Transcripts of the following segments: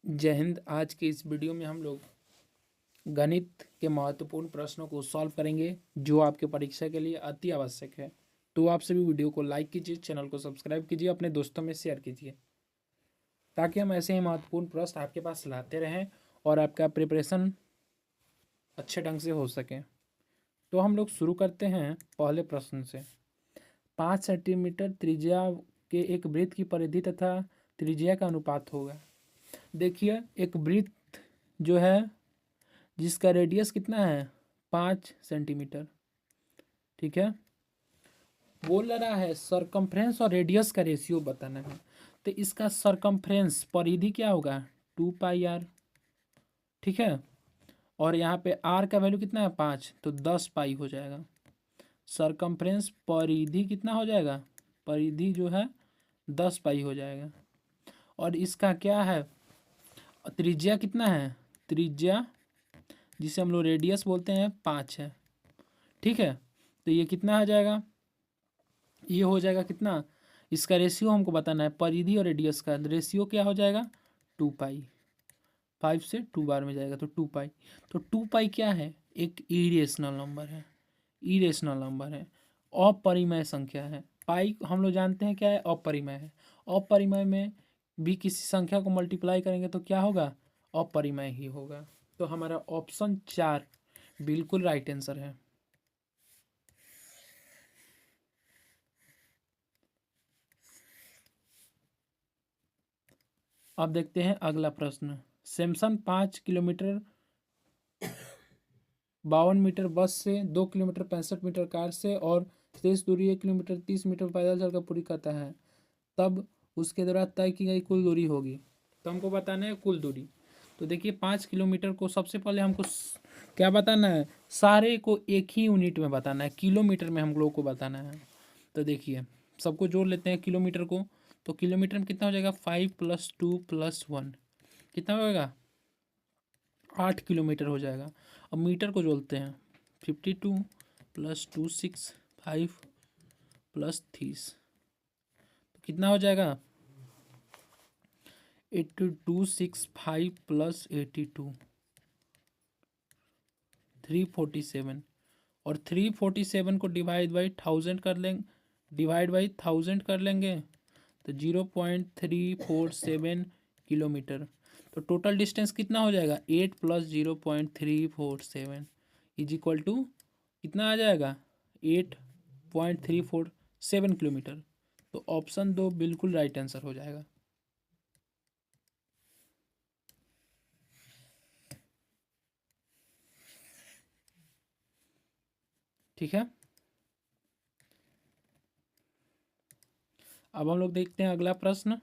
जय हिंद। आज के इस वीडियो में हम लोग गणित के महत्वपूर्ण प्रश्नों को सॉल्व करेंगे जो आपके परीक्षा के लिए अति आवश्यक है। तो आप सभी वीडियो को लाइक कीजिए, चैनल को सब्सक्राइब कीजिए, अपने दोस्तों में शेयर कीजिए ताकि हम ऐसे ही महत्वपूर्ण प्रश्न आपके पास लाते रहें और आपका प्रिपरेशन अच्छे ढंग से हो सके। तो हम लोग शुरू करते हैं पहले प्रश्न से। 5 सेंटीमीटर त्रिज्या के एक वृत्त की परिधि तथा त्रिज्या का अनुपात होगा। देखिए, एक वृत्त जो है जिसका रेडियस कितना है 5 सेंटीमीटर, ठीक है। बोल रहा है सरकमफ्रेंस और रेडियस का रेशियो बताना है। तो इसका सरकमफ्रेंस परिधि क्या होगा 2 पाई आर, ठीक है। और यहाँ पे आर का वैल्यू कितना है 5, तो 10 पाई हो जाएगा। सरकमफ्रेंस परिधि कितना हो जाएगा, परिधि जो है 10 पाई हो जाएगा। और इसका क्या है त्रिज्या कितना है, त्रिज्या जिसे हम लोग रेडियस बोलते हैं 5 है, ठीक है। तो ये कितना आ जाएगा, ये हो जाएगा कितना, इसका रेशियो हमको बताना है। परिधि और रेडियस का रेशियो क्या हो जाएगा 2 पाई। 5 से 2 बार में जाएगा तो 2 पाई। तो 2 पाई क्या है, एक इरेशनल नंबर है, इरेशनल नंबर है, अपरिमेय संख्या है। पाई हम लोग जानते हैं क्या है, अपरिमेय है। अपरिमेय में भी किसी संख्या को मल्टीप्लाई करेंगे तो क्या होगा, अपरिमेय ही होगा। तो हमारा ऑप्शन 4 बिल्कुल राइट आंसर है। अब देखते हैं अगला प्रश्न। सैमसंग 5 किलोमीटर 52 मीटर बस से, 2 किलोमीटर 65 मीटर कार से और शेष दूरी 1 किलोमीटर 30 मीटर पैदल चलकर पूरी करता है, तब उसके द्वारा तय की गई कुल दूरी होगी। तो हमको बताना है कुल दूरी। तो देखिए 5 किलोमीटर को सबसे पहले हमको क्या बताना है, सारे को एक ही यूनिट में बताना है, किलोमीटर में हम लोग को बताना है। तो देखिए सबको जोड़ लेते हैं किलोमीटर को। तो किलोमीटर में कितना हो जाएगा 5 + 2 + 1 कितना होगा 8 किलोमीटर हो जाएगा। अब मीटर को जोड़ते हैं 52 + 2 6 5 + 30 तो कितना हो जाएगा 8265 + 82 347। और 347 को डिवाइड बाई 1000 कर लेंगे, डिवाइड बाई 1000 कर लेंगे तो 0.347 किलोमीटर। तो टोटल डिस्टेंस कितना हो जाएगा 8 + 0.347 इज इक्वल टू कितना आ जाएगा 8.347 किलोमीटर। तो ऑप्शन 2 बिल्कुल राइट आंसर हो जाएगा। ठीक है, अब हम लोग देखते हैं अगला प्रश्न।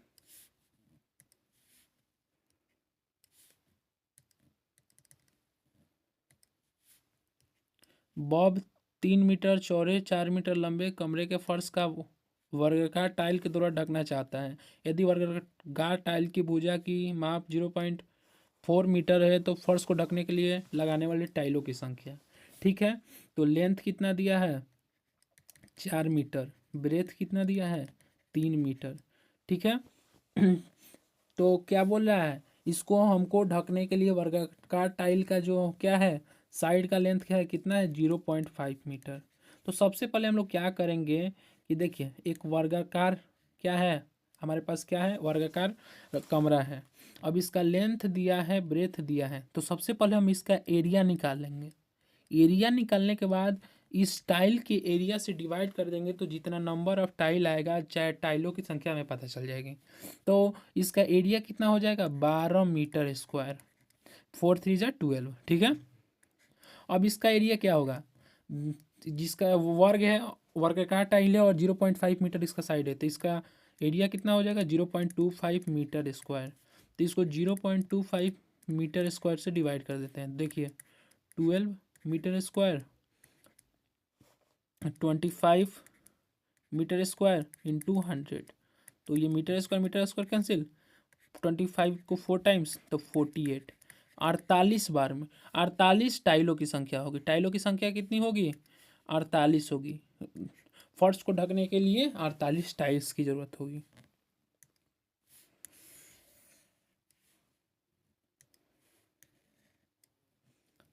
बॉब 3 मीटर चौड़े 4 मीटर लंबे कमरे के फर्श का वर्गाकार टाइल के द्वारा ढकना चाहता है। यदि वर्गाकार टाइल की भुजा की माप 0.4 मीटर है तो फर्श को ढकने के लिए लगाने वाली टाइलों की संख्या, ठीक है। तो लेंथ कितना दिया है 4 मीटर, ब्रेथ कितना दिया है 3 मीटर, ठीक है। तो क्या बोल रहा है, इसको हमको ढकने के लिए वर्गाकार टाइल का जो क्या है साइड का लेंथ क्या है कितना है 0.5 मीटर। तो सबसे पहले हम लोग क्या करेंगे कि देखिए एक वर्गाकार क्या है हमारे पास, क्या है वर्गाकार कमरा है। अब इसका लेंथ दिया है, ब्रेथ दिया है, तो सबसे पहले हम इसका एरिया निकाल लेंगे। एरिया निकालने के बाद इस टाइल के एरिया से डिवाइड कर देंगे तो जितना नंबर ऑफ टाइल आएगा चाहे टाइलों की संख्या में पता चल जाएगी। तो इसका एरिया कितना हो जाएगा 12 मीटर स्क्वायर, 4 3 = 12, ठीक है। अब इसका एरिया क्या होगा, जिसका वर्ग है वर्गाकार टाइल है और 0.5 मीटर इसका साइड है, तो इसका एरिया कितना हो जाएगा 0.25 मीटर स्क्वायर। तो इसको 0.25 मीटर स्क्वायर से डिवाइड कर देते हैं। देखिए 12 metre square 25 metre square into 100। तो ये मीटर स्क्वायर कैंसिल, 25 को 4 टाइम्स तो 48, 48 बार में 48 टाइलों की संख्या होगी। टाइलों की संख्या कितनी होगी 48 होगी। फर्श को ढकने के लिए 48 टाइल्स की जरूरत होगी।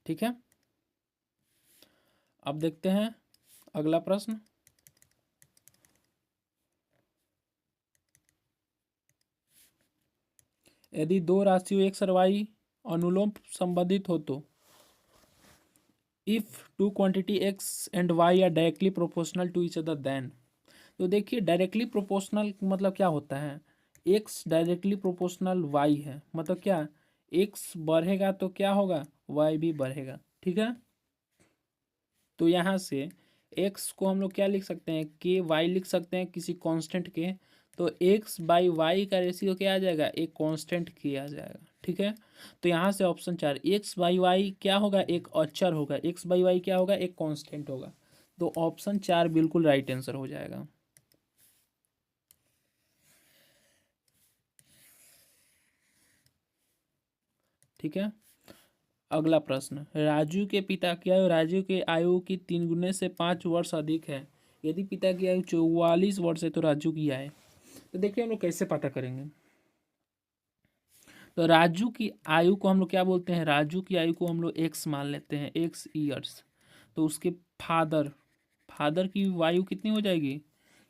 ठीक है, अब देखते हैं अगला प्रश्न। यदि दो राशियों x और y अनुलोम संबंधित हो तो if two quantity x and y are directly proportional to each other then. तो देखिए डायरेक्टली प्रोपोर्शनल मतलब क्या होता है, x डायरेक्टली प्रोपोर्शनल y है, मतलब क्या, x बढ़ेगा तो क्या होगा, y भी बढ़ेगा। ठीक है, तो यहाँ से x को हम लोग क्या लिख सकते हैं, के वाई लिख सकते हैं किसी कांस्टेंट के, तो x बाई वाई का रेशियो क्या आ जाएगा, एक कांस्टेंट के आ जाएगा। ठीक है, तो यहाँ से ऑप्शन 4 x बाई वाई क्या होगा, एक अचर होगा, x बाई वाई क्या होगा, एक कांस्टेंट होगा। तो ऑप्शन 4 बिल्कुल राइट आंसर हो जाएगा। ठीक है, अगला प्रश्न, राजू के पिता की आयु राजू के आयु की 3 गुने से 5 वर्ष अधिक है। यदि पिता की आयु 44 वर्ष है तो राजू की आय, तो देखिए हम लोग कैसे पता करेंगे। तो राजू की आयु को हम लोग क्या बोलते हैं, राजू की आयु को हम लोग एक्स मान लेते हैं, एक्स ईयर्स। तो उसके फादर फादर की आयु कितनी हो जाएगी,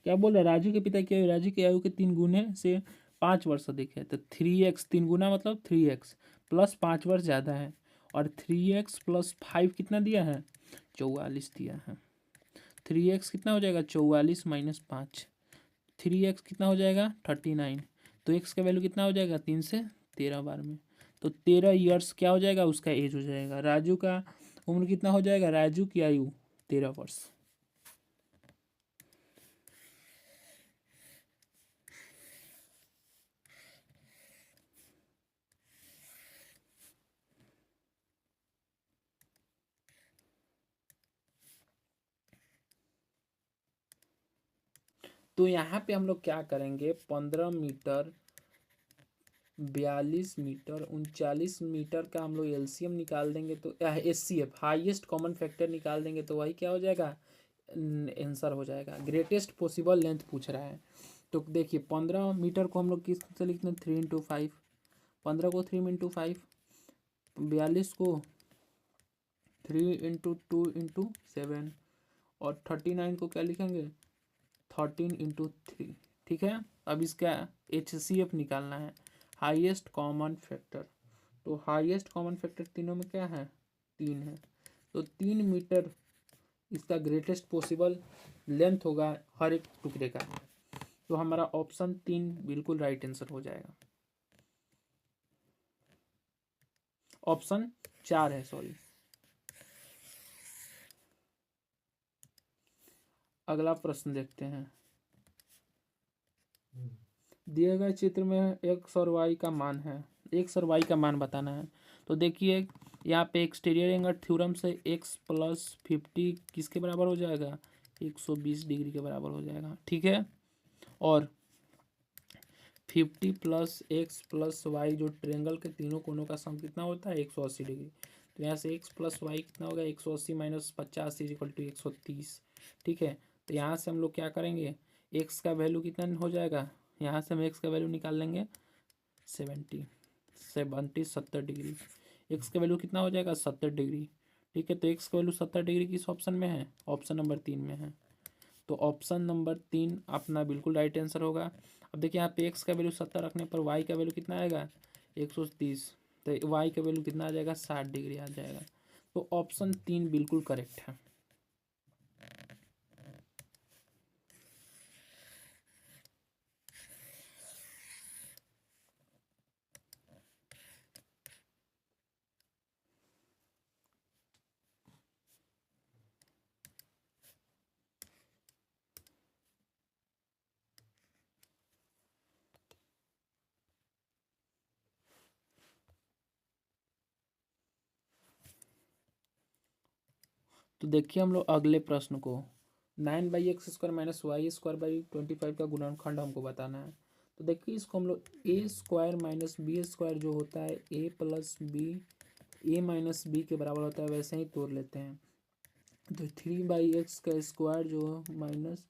क्या बोल रहा है, राजू के पिता की आयु राजू की आयु के 3 गुने से 5 वर्ष अधिक है, तो 3x, 3 गुना मतलब 3x प्लस 5 वर्ष ज़्यादा है, और 3x प्लस 5 कितना दिया है, 44 दिया है। 3x कितना हो जाएगा, 44 माइनस 5, 3x कितना हो जाएगा 39, तो x का वैल्यू कितना हो जाएगा 3 से 13 बार में, तो 13 ईयर्स क्या हो जाएगा, उसका एज हो जाएगा। राजू का उम्र कितना हो जाएगा, राजू की आयु 13 वर्ष। तो यहाँ पे हम लोग क्या करेंगे, 15 मीटर, 42 मीटर, 39 मीटर का हम लोग एलसीएम निकाल देंगे, तो एचसीएफ हाईएस्ट कॉमन फैक्टर निकाल देंगे, तो वही क्या हो जाएगा, आंसर हो जाएगा। ग्रेटेस्ट पॉसिबल लेंथ पूछ रहा है, तो देखिए 15 मीटर को हम लोग किस से लिखते हैं, 3 × 5, 15 को 3 × 5, 42 को 3 × 2 × 7, और 39 को क्या लिखेंगे, 13 × 3। ठीक है, अब इसका HCF निकालना है, हाईएस्ट कॉमन फैक्टर। तो हाईएस्ट कॉमन फैक्टर तीनों में क्या है, 3 है, तो 3 मीटर इसका ग्रेटेस्ट पॉसिबल लेंथ होगा हर एक टुकड़े का। तो हमारा ऑप्शन 3 बिल्कुल राइट आंसर हो जाएगा। ऑप्शन 4 है, सॉरी। अगला प्रश्न देखते हैं। दिए गए चित्र में एक्स और वाई का मान है, एक्स और वाई का मान बताना है। तो देखिए यहाँ पे एक्सटीरियर एंगल थ्योरम से x प्लस 50 किसके बराबर हो जाएगा, 120 डिग्री के बराबर हो जाएगा। ठीक है, और 50 प्लस एक्स प्लस वाई जो ट्रेंगल के तीनों कोनों का सम कितना होता है, 180 डिग्री। तो यहाँ से x प्लस वाई कितना होगा, 180 माइनस 50 इक्वल टू 130। ठीक है, तो यहाँ से हम लोग क्या करेंगे, x का वैल्यू कितना हो जाएगा, यहाँ से हम x का वैल्यू निकाल लेंगे 70 डिग्री। x का वैल्यू कितना हो जाएगा, 70 डिग्री। ठीक है, तो x का वैल्यू 70 डिग्री किस ऑप्शन में है, ऑप्शन नंबर 3 में है। तो ऑप्शन नंबर 3 अपना बिल्कुल राइट आंसर होगा। अब देखिए यहाँ पे x का वैल्यू 70 रखने पर y का वैल्यू कितना आएगा, 130, तो y का वैल्यू कितना आ जाएगा, 60 डिग्री आ जाएगा। तो ऑप्शन 3 बिल्कुल करेक्ट है। तो देखिए हम लोग अगले प्रश्न को, 9/x² माइनस y²/25 का गुणनखंड हमको बताना है। तो देखिए इसको हम लोग a² माइनस b² जो होता है a plus B a minus B के बराबर होता है, वैसे ही तोड़ लेते हैं। तो 3/x का स्क्वायर जो माइनस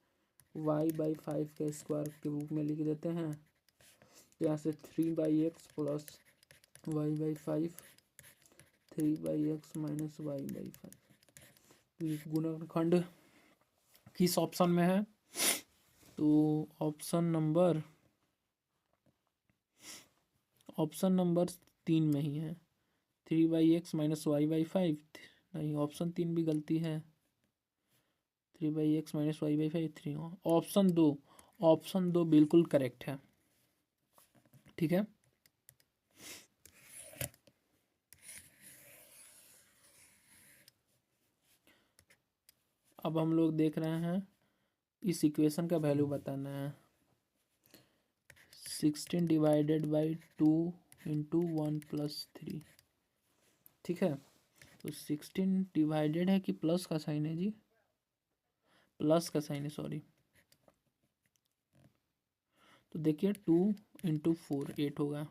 y/5 का स्क्वायर के रूप में लिख देते हैं। यहाँ से 3/x plus y/5, 3/x minus y/5। तो ये गुणनखंड किस ऑप्शन में है? तो ऑप्शन नंबर 3 में ही है, 3/x माइनस y/5। नहीं, ऑप्शन 3 भी गलती है, 3/x माइनस y/5 3। ऑप्शन दो बिल्कुल करेक्ट है। ठीक है, अब हम लोग देख रहे हैं इस इक्वेशन का वैल्यू बताना है। 16 डिवाइडेड बाई 2 इंटू 1+3। ठीक है, तो 16 डिवाइडेड है कि प्लस का साइन है जी? प्लस का साइन है, सॉरी। तो देखिए 2 इंटू 4 8 होगा,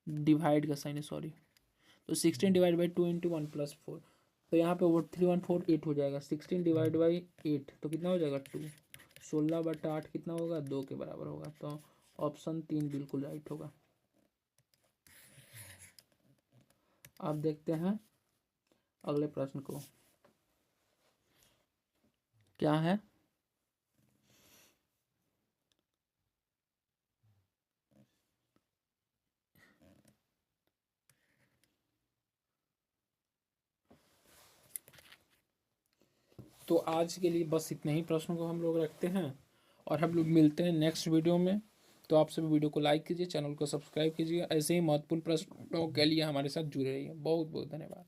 डिवाइड का साइन है, सॉरी। तो 16 डिवाइड बाई 2 इंटू 1+4, तो यहाँ पे वो 314 8 हो जाएगा। 16 डिवाइड बाई 8 तो कितना हो जाएगा 2। 16/8 कितना होगा? 2 के बराबर होगा। तो ऑप्शन 3 बिल्कुल राइट होगा। आप देखते हैं अगले प्रश्न को, क्या है? तो आज के लिए बस इतने ही प्रश्नों को हम लोग रखते हैं और हम लोग मिलते हैं नेक्स्ट वीडियो में। तो आप सभी वीडियो को लाइक कीजिए, चैनल को सब्सक्राइब कीजिए। ऐसे ही महत्वपूर्ण प्रश्नों के लिए हमारे साथ जुड़े रहिए। बहुत बहुत धन्यवाद।